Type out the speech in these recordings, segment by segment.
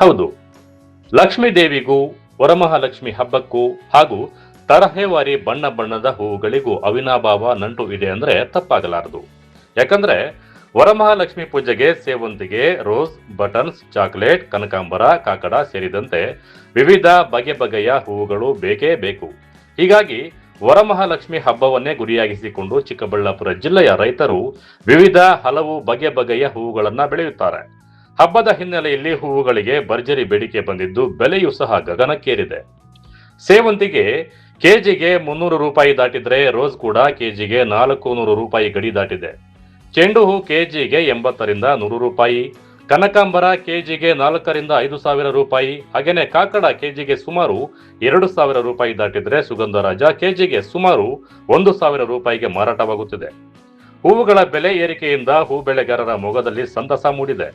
ಹೌದು, ಲಕ್ಷ್ಮೀ ದೇವಿಗೂ ವರಮಹಾಲಕ್ಷ್ಮಿ ಹಬ್ಬಕ್ಕೂ ಹಾಗೂ ತರಹೇವಾರಿ ಬಣ್ಣ ಬಣ್ಣದ ಹೂವುಗಳಿಗೂ ಅವಿನಾಭಾವ ನಂಟು ಇದೆ ಅಂದ್ರೆ ತಪ್ಪಾಗಲಾರದು. ಯಾಕಂದ್ರೆ ವರಮಹಾಲಕ್ಷ್ಮಿ ಪೂಜೆಗೆ ಸೇವಂತಿಗೆ, ರೋಸ್, ಬಟನ್ಸ್, ಚಾಕ್ಲೇಟ್, ಕನಕಾಂಬರ, ಕಾಕಡ ಸೇರಿದಂತೆ ವಿವಿಧ ಬಗೆ ಬಗೆಯ ಹೂವುಗಳು ಬೇಕೇ ಬೇಕು. ಹೀಗಾಗಿ ವರಮಹಾಲಕ್ಷ್ಮಿ ಹಬ್ಬವನ್ನೇ ಗುರಿಯಾಗಿಸಿಕೊಂಡು ಚಿಕ್ಕಬಳ್ಳಾಪುರ ಜಿಲ್ಲೆಯ ರೈತರು ವಿವಿಧ ಹಲವು ಬಗೆ ಬಗೆಯ ಹೂವುಗಳನ್ನ ಬೆಳೆಯುತ್ತಾರೆ. ಹಬ್ಬದ ಹಿನ್ನೆಲೆಯಲ್ಲಿ ಹೂವುಗಳಿಗೆ ಭರ್ಜರಿ ಬೇಡಿಕೆ ಬಂದಿದ್ದು ಬೆಲೆಯೂ ಸಹ ಗಗನಕ್ಕೇರಿದೆ. ಸೇವಂತಿಗೆ ಕೆಜಿಗೆ 300 ರೂಪಾಯಿ ದಾಟಿದ್ರೆ ರೋಸ್ ಕೂಡ ಕೆಜಿಗೆ 400 ರೂಪಾಯಿ ಗಡಿ ದಾಟಿದೆ. ಚೆಂಡು ಹೂ ಕೆಜಿಗೆ 80ರಿಂದ 100 ರೂಪಾಯಿ, ಕನಕಾಂಬರ ಕೆಜಿಗೆ 4ರಿಂದ 5,000 ರೂಪಾಯಿ, ಹಾಗೇನೆ ಕಾಕಡ ಕೆಜಿಗೆ ಸುಮಾರು 2,000 ರೂಪಾಯಿ ದಾಟಿದ್ರೆ ಸುಗಂಧರಾಜ ಕೆಜಿಗೆ ಸುಮಾರು 1,000 ರೂಪಾಯಿಗೆ ಮಾರಾಟವಾಗುತ್ತಿದೆ. ಹೂವುಗಳ ಬೆಲೆ ಏರಿಕೆಯಿಂದ ಹೂ ಬೆಳೆಗಾರರ ಮೊಗದಲ್ಲಿ ಸಂತಸ ಮೂಡಿದೆ.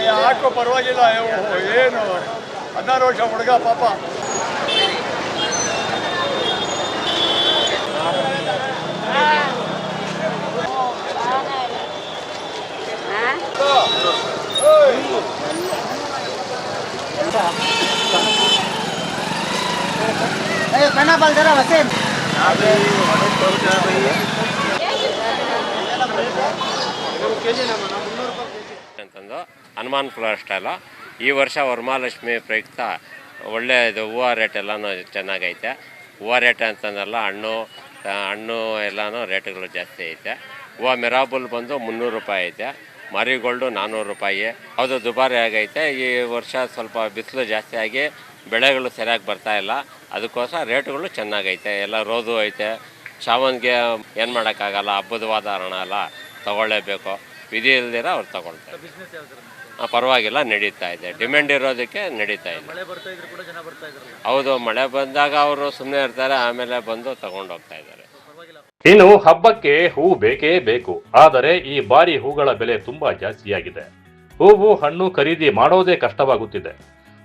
ಯಾಕೋ ಪರವಾಗಿಲ್ಲ, ಏನು 16 ವರ್ಷ ಹುಡುಗ ಪಾಪ. ಅಂತಂದು ಹನುಮಾನ್ ಫ್ಲವರ್ ಸ್ಟೈಲು ಈ ವರ್ಷ ವರಮಹಾಲಕ್ಷ್ಮಿ ಪ್ರಯುಕ್ತ ಒಳ್ಳೆ ಇದು ಹೂವು ರೇಟ್ ಎಲ್ಲನೂ ಚೆನ್ನಾಗೈತೆ. ಹೂವು ರೇಟ್ ಅಂತಂದಲ್ಲ, ಹಣ್ಣು ಎಲ್ಲನೂ ರೇಟ್ಗಳು ಜಾಸ್ತಿ ಐತೆ. ಹೂವು ಮಿರಾಬುಲ್ ಬಂದು 300 ರೂಪಾಯಿ ಐತೆ, ಮಾರಿಗೋಲ್ಡು 400 ರೂಪಾಯಿ. ಅದು ದುಬಾರಿ ಆಗೈತೆ. ಈ ವರ್ಷ ಸ್ವಲ್ಪ ಬಿಸಿಲು ಜಾಸ್ತಿ ಆಗಿ ಬೆಳೆಗಳು ಸರಿಯಾಗಿ ಬರ್ತಾಯಿಲ್ಲ, ಅದಕ್ಕೋಸ್ಕರ ರೇಟ್ಗಳು ಚೆನ್ನಾಗೈತೆ. ಎಲ್ಲ ರೋದು ಐತೆ, ಶಾವಂತಿಗೆ ಏನು ಮಾಡೋಕ್ಕಾಗಲ್ಲ, ಹಬ್ಬದ ವಾತಾವರಣ ಅಲ್ಲ, ತೊಗೊಳ್ಳೇಬೇಕು. ವಿಧಿ ಇಲ್ದಿರ ಅವ್ರು ತೊಗೊಳ್ತಾರೆ. ಪರವಾಗಿಲ್ಲ, ನಡೀತಾ ಇದೆ. ಡಿಮ್ಯಾಂಡ್ ಇರೋದಕ್ಕೆ ನಡೀತಾ ಇದೆ. ಹೌದು, ಮಳೆ ಬಂದಾಗ ಅವರು ಸುಮ್ಮನೆ ಇರ್ತಾರೆ, ಆಮೇಲೆ ಬಂದು ತಗೊಂಡು ಹೋಗ್ತಾ ಇದ್ದಾರೆ. ಇನ್ನು ಹಬ್ಬಕ್ಕೆ ಹೂ ಬೇಕೇ ಬೇಕು. ಆದರೆ ಈ ಬಾರಿ ಹೂಗಳ ಬೆಲೆ ತುಂಬಾ ಜಾಸ್ತಿಯಾಗಿದೆ. ಹೂವು ಹಣ್ಣು ಖರೀದಿ ಮಾಡೋದೇ ಕಷ್ಟವಾಗುತ್ತಿದೆ.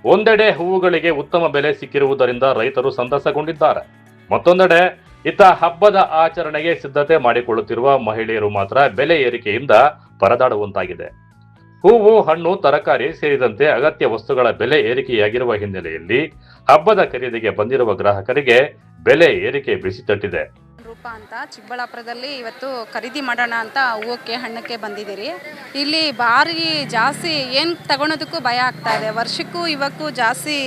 ಒಂದೆಡೆ ಹೂವುಗಳಿಗೆ ಉತ್ತಮ ಬೆಲೆ ಸಿಕ್ಕಿರುವುದರಿಂದ ರೈತರು ಸಂತಸಗೊಂಡಿದ್ದಾರೆ. ಮತ್ತೊಂದೆಡೆ ಇತ್ತ ಹಬ್ಬದ ಆಚರಣೆಗೆ ಸಿದ್ಧತೆ ಮಾಡಿಕೊಳ್ಳುತ್ತಿರುವ ಮಹಿಳೆಯರು ಮಾತ್ರ ಬೆಲೆ ಏರಿಕೆಯಿಂದ ಪರದಾಡುವಂತಾಗಿದೆ. ಹೂವು ಹಣ್ಣು ತರಕಾರಿ ಸೇರಿದಂತೆ ಅಗತ್ಯ ವಸ್ತುಗಳ ಬೆಲೆ ಏರಿಕೆಯಾಗಿರುವ ಹಿನ್ನೆಲೆಯಲ್ಲಿ ಹಬ್ಬದ ಖರೀದಿಗೆ ಬಂದಿರುವ ಗ್ರಾಹಕರಿಗೆ ಬೆಲೆ ಏರಿಕೆ ಬಿಸಿ ತಟ್ಟಿದೆ. ರೂಪ ಅಂತ ಚಿಕ್ಕಬಳ್ಳಾಪುರದಲ್ಲಿ ಇವತ್ತು ಖರೀದಿ ಮಾಡೋಣ ಅಂತ ಹೂವಕ್ಕೆ ಹಣ್ಣಕ್ಕೆ ಬಂದಿದ್ದೀರಿ. ಇಲ್ಲಿ ಭಾರಿ ಜಾಸ್ತಿ ಏನು ತಗೊಳೋದಕ್ಕೂ ಭಯ ಆಗ್ತಾ ಇದೆ. ವರ್ಷಕ್ಕೂ ಇವಕ್ಕೂ ಜಾಸ್ತಿ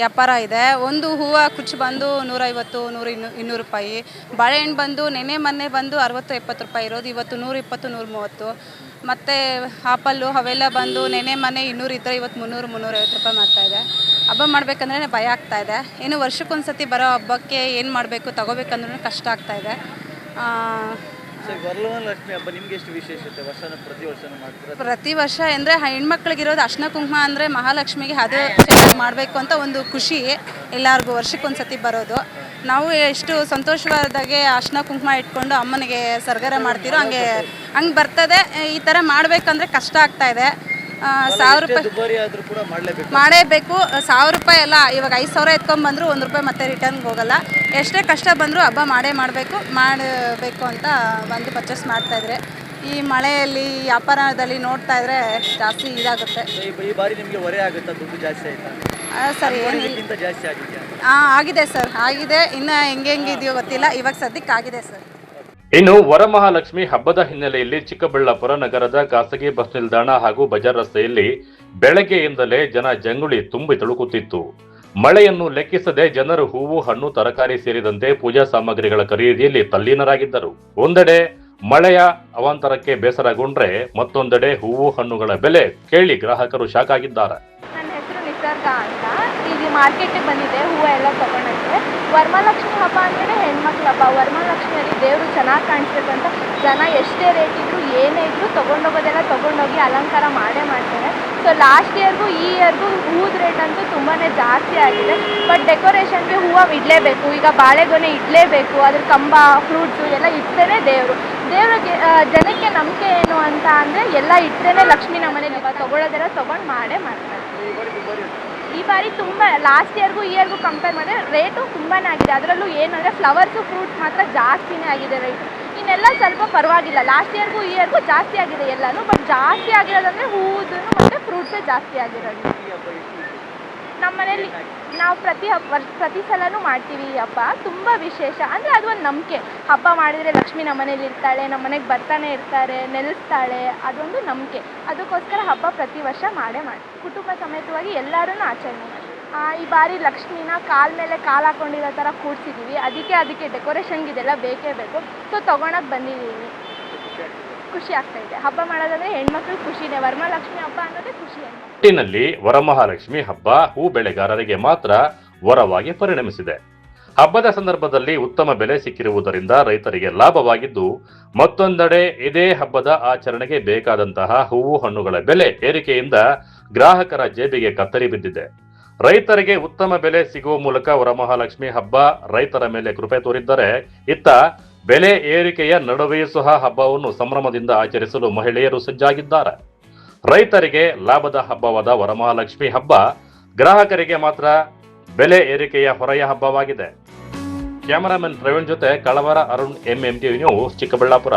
ವ್ಯಾಪಾರ ಇದೆ. ಒಂದು ಹೂವು ಕುಚ್ಚು ಬಂದು 150, 100, 200 ರೂಪಾಯಿ. ಬಾಳೆಹಣ್ಣು ಬಂದು ನೆನೆ ಮೊನ್ನೆ ಬಂದು 60-70 ರೂಪಾಯಿ ಇರೋದು, ಇವತ್ತು 120, 130. ಮತ್ತು ಆಪಲ್ಲು ಅವೆಲ್ಲ ಬಂದು ನೆನೆ ಮೊನ್ನೆ 200 ಇದ್ದರೆ ಇವತ್ತು 300-350 ರೂಪಾಯಿ ಮಾಡ್ತಾಯಿದೆ. ಹಬ್ಬ ಮಾಡಬೇಕಂದ್ರೆ ಭಯ ಆಗ್ತಾಯಿದೆ. ಏನು ವರ್ಷಕ್ಕೊಂದು ಸತಿ ಬರೋ ಹಬ್ಬಕ್ಕೆ ಏನು ಮಾಡಬೇಕು ತಗೋಬೇಕಂದ್ರೂ ಕಷ್ಟ ಆಗ್ತಾಯಿದೆ. ವರಮಹಾಲಕ್ಷ್ಮಿ ಹಬ್ಬ ನಿಮ್ಗೆ ಎಷ್ಟು ವಿಶೇಷತೆ? ಪ್ರತಿ ವರ್ಷ ಮಾಡ್ತೀರಾ? ಪ್ರತಿ ವರ್ಷ ಅಂದರೆ ಹೆಣ್ಮಕ್ಳಿಗಿರೋದು ಅರ್ಶಿನ ಕುಂಕುಮ ಅಂದರೆ ಮಹಾಲಕ್ಷ್ಮಿಗೆ ಅದು ಚೆನ್ನಾಗಿ ಮಾಡಬೇಕು ಅಂತ ಒಂದು ಖುಷಿ ಎಲ್ಲರಿಗೂ. ವರ್ಷಕ್ಕೊಂದು ಸತಿ ಬರೋದು. ನಾವು ಎಷ್ಟು ಸಂತೋಷವಾದಾಗೆ ಅರ್ಶಿನ ಕುಂಕುಮ ಇಟ್ಕೊಂಡು ಅಮ್ಮನಿಗೆ ಸರ್ಗರ ಮಾಡ್ತಿರೋ ಹಂಗೆ ಬರ್ತದೆ. ಈ ಥರ ಮಾಡಬೇಕಂದ್ರೆ ಕಷ್ಟ ಆಗ್ತಾಯಿದೆ. 1000 ರೂಪಾಯಿ ಮಾಡಲೇಬೇಕು. 1000 ರೂಪಾಯಿ ಎಲ್ಲ ಇವಾಗ 5000 ಎತ್ಕೊಂಡ್ಬಂದ್ರು 1 ರೂಪಾಯಿ ಮತ್ತೆ ರಿಟರ್ನ್ಗೆ ಹೋಗಲ್ಲ. ಎಷ್ಟೇ ಕಷ್ಟ ಬಂದರೂ ಹಬ್ಬ ಮಾಡಬೇಕು ಅಂತ ಬಂದು ಪರ್ಚೇಸ್ ಮಾಡ್ತಾಯಿದ್ರೆ ಈ ಮಳೆಯಲ್ಲಿ ವ್ಯಾಪಾರದಲ್ಲಿ ನೋಡ್ತಾ ಇದ್ರೆ ಜಾಸ್ತಿ ಇದಾಗುತ್ತೆ. ಈ ಬಾರಿ ನಿಮಗೆ ಹೊರೆ ಆಗುತ್ತಾ? ದುಡ್ಡು ಜಾಸ್ತಿ ಆಯ್ತಾ? ಸರಿ, ಜಾಸ್ತಿ ಆಗಿದೆ? ಆಗಿದೆ ಸರ್, ಆಗಿದೆ. ಇನ್ನು ಹೆಂಗಿದೆಯೋ ಗೊತ್ತಿಲ್ಲ. ಇವಾಗ ಸದ್ಯಕ್ಕೆ ಆಗಿದೆ ಸರ್. ಇನ್ನು ವರಮಹಾಲಕ್ಷ್ಮಿ ಹಬ್ಬದ ಹಿನ್ನೆಲೆಯಲ್ಲಿ ಚಿಕ್ಕಬಳ್ಳಾಪುರ ನಗರದ ಖಾಸಗಿ ಬಸ್ ನಿಲ್ದಾಣ ಹಾಗೂ ಬಜಾರ್ ರಸ್ತೆಯಲ್ಲಿ ಬೆಳಗ್ಗೆಯಿಂದಲೇ ಜನ ಜಂಗುಳಿ ತುಂಬಿ ತುಳುಕುತ್ತಿತ್ತು. ಮಳೆಯನ್ನು ಲೆಕ್ಕಿಸದೆ ಜನರು ಹೂವು, ಹಣ್ಣು, ತರಕಾರಿ ಸೇರಿದಂತೆ ಪೂಜಾ ಸಾಮಗ್ರಿಗಳ ಖರೀದಿಯಲ್ಲಿ ತಲ್ಲೀನರಾಗಿದ್ದರು. ಒಂದೆಡೆ ಮಳೆಯ ಅವಾಂತರಕ್ಕೆ ಬೇಸರಗೊಂಡ್ರೆ ಮತ್ತೊಂದೆಡೆ ಹೂವು, ಹಣ್ಣುಗಳ ಬೆಲೆ ಕೇಳಿ ಗ್ರಾಹಕರು ಶಾಕ್ ಆಗಿದ್ದಾರೆ. ನನ್ನ ಹೆಸರು ನಿಸರ್ಗ ಅಂತ. ಇಲ್ಲಿ ಮಾರ್ಕೆಟಿಗೆ ಬಂದಿದೆ ಹೂವು ಎಲ್ಲ ತಗೊಳಕ್ಕೆ. ವರಮಹಾಲಕ್ಷ್ಮಿ ಹಬ್ಬ ಅಂದರೆ ಹೆಣ್ಮಕ್ಳ ಹಬ್ಬ. ವರಮಹಾಲಕ್ಷ್ಮಿಯಲ್ಲಿ ದೇವರು ಚೆನ್ನಾಗಿ ಕಾಣಿಸ್ಬೇಕು ಅಂತ ಜನ ಎಷ್ಟೇ ರೇಟ್ ಇದ್ರು ಏನೇ ಇದ್ರು ತೊಗೊಂಡೋಗೋದೆಲ್ಲ ತೊಗೊಂಡೋಗಿ ಅಲಂಕಾರ ಮಾಡೇ ಮಾಡ್ತಾರೆ. ಸೊ ಲಾಸ್ಟ್ ಇಯರ್ಗೂ ಈ ಇಯರ್ಗೂ ಹೂದ ರೇಟ್ ಅಂತೂ ತುಂಬಾ ಜಾಸ್ತಿ ಆಗಿದೆ. ಬಟ್ ಡೆಕೋರೇಷನ್ಗೆ ಹೂವು ಇಡಲೇಬೇಕು. ಈಗ ಬಾಳೆಗೊನೆ ಇಡಲೇಬೇಕು. ಅದ್ರ ಕಂಬ, ಫ್ರೂಟ್ಸು ಎಲ್ಲ ಇಟ್ಟೇ ದೇವ್ರಿಗೆ ಜನಕ್ಕೆ ನಂಬಿಕೆ ಏನು ಅಂತ ಅಂದರೆ ಎಲ್ಲ ಇಟ್ಟೇ ಲಕ್ಷ್ಮಿ ನಮ್ಮನೇಲಿ ತೊಗೊಳೋದೆಲ್ಲ ತೊಗೊಂಡು ಮಾಡೇ ಮಾಡ್ತಾರೆ. ಈ ಬಾರಿ ತುಂಬ ಲಾಸ್ಟ್ ಇಯರ್ಗೂ ಈ ಇಯರ್ಗೂ ಕಂಪೇರ್ ಮಾಡಿದ್ರೆ ರೇಟು ತುಂಬಾ ಆಗಿದೆ. ಅದರಲ್ಲೂ ಏನಂದರೆ ಫ್ಲವರ್ಸು, ಫ್ರೂಟ್ಸ್ ಮಾತ್ರ ಜಾಸ್ತಿನೇ ಆಗಿದೆ ರೇಟು. ಇನ್ನೆಲ್ಲ ಸ್ವಲ್ಪ ಪರವಾಗಿಲ್ಲ. ಲಾಸ್ಟ್ ಇಯರ್ಗೂ ಈ ಇಯರ್ಗೂ ಜಾಸ್ತಿ ಆಗಿದೆ ಎಲ್ಲನೂ. ಬಟ್ ಜಾಸ್ತಿ ಆಗಿರೋದಂದರೆ ಹೂವು ಮತ್ತು ಫ್ರೂಟ್ಸೇ ಜಾಸ್ತಿ ಆಗಿರೋದು. ನಮ್ಮ ಮನೇಲಿ ನಾವು ಪ್ರತಿ ಸಲನೂ ಮಾಡ್ತೀವಿ ಈ ಹಬ್ಬ. ತುಂಬ ವಿಶೇಷ ಅಂದರೆ ಅದು ಒಂದು ನಂಬಿಕೆ. ಹಬ್ಬ ಮಾಡಿದರೆ ಲಕ್ಷ್ಮಿ ನಮ್ಮ ಮನೇಲಿ ಇರ್ತಾಳೆ, ನಮ್ಮ ಮನೆಗೆ ಬರ್ತಾನೆ ಇರ್ತಾರೆ, ನೆಲೆಸ್ತಾಳೆ, ಅದೊಂದು ನಂಬಿಕೆ. ಅದಕ್ಕೋಸ್ಕರ ಹಬ್ಬ ಪ್ರತಿ ವರ್ಷ ಮಾಡೇ ಮಾಡ್ತೀವಿ. ಕುಟುಂಬ ಸಮೇತವಾಗಿ ಎಲ್ಲರೂ ಆಚರಣೆ ಮಾಡ್ತೀವಿ. ಈ ಬಾರಿ ಲಕ್ಷ್ಮಿನ ಕಾಲ ಮೇಲೆ ಕಾಲು ಹಾಕೊಂಡಿರೋ ಥರ ಕೂರಿಸಿದ್ದೀವಿ. ಅದಕ್ಕೆ ಡೆಕೋರೇಷನ್ಗೆ ಇದೆಲ್ಲ ಬೇಕೇ ಬೇಕು. ಸೊ ತೊಗೊಳಕ್ಕೆ ಬಂದಿದ್ದೀವಿ. ಖುಷಿ ಆಗ್ತಾ ಇದೆ. ಹಬ್ಬ ಮಾಡೋದಂದ್ರೆ ಹೆಣ್ಮಕ್ಳು ಖುಷಿನೇ. ವರಮಹಾಲಕ್ಷ್ಮಿ ಹಬ್ಬ ಅನ್ನೋದೇ ಖುಷಿ. ಒಟ್ಟಿನಲ್ಲಿ ವರಮಹಾಲಕ್ಷ್ಮಿ ಹಬ್ಬ ಹೂ ಬೆಳೆಗಾರರಿಗೆ ಮಾತ್ರ ವರವಾಗಿ ಪರಿಣಮಿಸಿದೆ. ಹಬ್ಬದ ಸಂದರ್ಭದಲ್ಲಿ ಉತ್ತಮ ಬೆಲೆ ಸಿಕ್ಕಿರುವುದರಿಂದ ರೈತರಿಗೆ ಲಾಭವಾಗಿದ್ದು, ಮತ್ತೊಂದೆಡೆ ಇದೇ ಹಬ್ಬದ ಆಚರಣೆಗೆ ಬೇಕಾದಂತಹ ಹೂವು, ಹಣ್ಣುಗಳ ಬೆಲೆ ಏರಿಕೆಯಿಂದ ಗ್ರಾಹಕರ ಜೇಬಿಗೆ ಕತ್ತರಿ ಬಿದ್ದಿದೆ. ರೈತರಿಗೆ ಉತ್ತಮ ಬೆಲೆ ಸಿಗುವ ಮೂಲಕ ವರಮಹಾಲಕ್ಷ್ಮಿ ಹಬ್ಬ ರೈತರ ಮೇಲೆ ಕೃಪೆ ತೋರಿದ್ದರೆ, ಇತ್ತ ಬೆಲೆ ಏರಿಕೆಯ ನಡುವೆಯೂ ಸಹ ಹಬ್ಬವನ್ನು ಸಂಭ್ರಮದಿಂದ ಆಚರಿಸಲು ಮಹಿಳೆಯರು ಸಜ್ಜಾಗಿದ್ದಾರೆ. ರೈತರಿಗೆ ಲಾಭದ ಹಬ್ಬವಾದ ವರಮಹಾಲಕ್ಷ್ಮಿ ಹಬ್ಬ ಗ್ರಾಹಕರಿಗೆ ಮಾತ್ರ ಬೆಲೆ ಏರಿಕೆಯ ಹೊರೆಯ ಹಬ್ಬವಾಗಿದೆ. ಕ್ಯಾಮರಾಮನ್ ಪ್ರವೀಣ್ ಜೊತೆ ಕಳವರ ಅರುಣ್, MMTV ನ್ಯೂಸ್, ಚಿಕ್ಕಬಳ್ಳಾಪುರ.